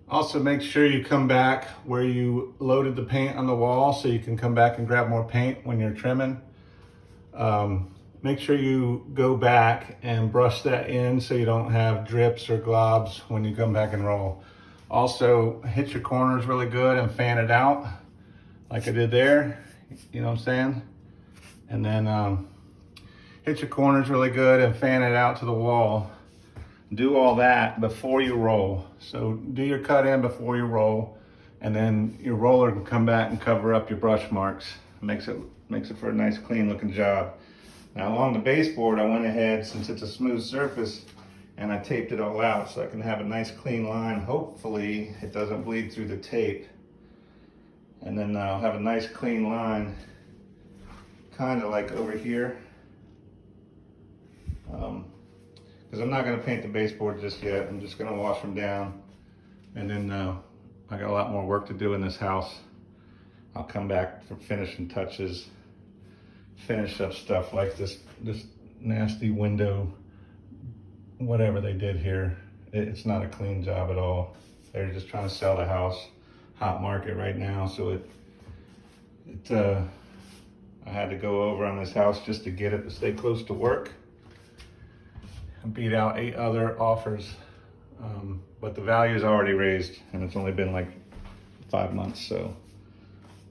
Also, make sure you come back where you loaded the paint on the wall so you can come back and grab more paint when you're trimming. Make sure you go back and brush that in so you don't have drips or globs when you come back and roll. Also, hit your corners really good and fan it out like I did there, you know what I'm saying? And then hit your corners really good and fan it out to the wall. Do all that before you roll. So do your cut in before you roll, and then your roller can come back and cover up your brush marks. Makes it for a nice clean looking job. Now along the baseboard, I went ahead, since it's a smooth surface, and I taped it all out so I can have a nice clean line. Hopefully it doesn't bleed through the tape. And then I'll have a nice clean line, kind of like over here. Because I'm not going to paint the baseboard just yet. I'm just going to wash them down. And then I got a lot more work to do in this house. I'll come back for finishing touches, finish up stuff like this nasty window, whatever they did here. It's not a clean job at all. They're just trying to sell the house, hot market right now. So I had to go over on this house just to get it to stay close to work. Beat out 8 other offers, but the value is already raised, and it's only been like 5 months, so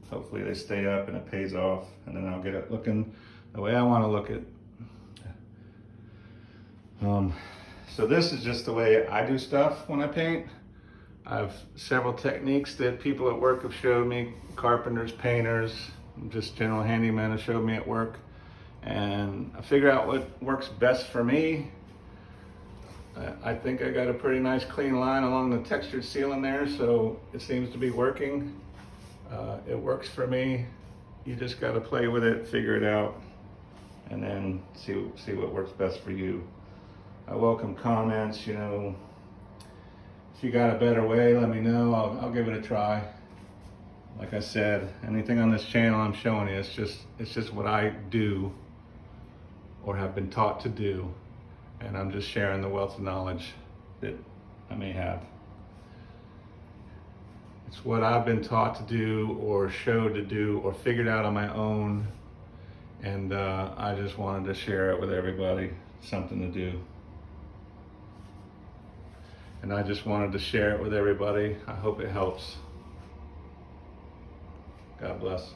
hopefully they stay up and it pays off, and then I'll get it looking the way I want to look it. So this is just the way I do stuff when I paint. I have several techniques that people at work have showed me, carpenters, painters, just general handymen have showed me at work, and I figure out what works best for me. I think I got a pretty nice clean line along the textured ceiling there, so it seems to be working. It works for me. You just got to play with it, figure it out, and then see what works best for you. I welcome comments. You know, if you got a better way, let me know. I'll give it a try. Like I said, anything on this channel I'm showing you, it's just what I do or have been taught to do. And I'm just sharing the wealth of knowledge that I may have. It's what I've been taught to do or showed to do or figured out on my own. And I just wanted to share it with everybody, something to do. And I just wanted to share it with everybody. I hope it helps. God bless.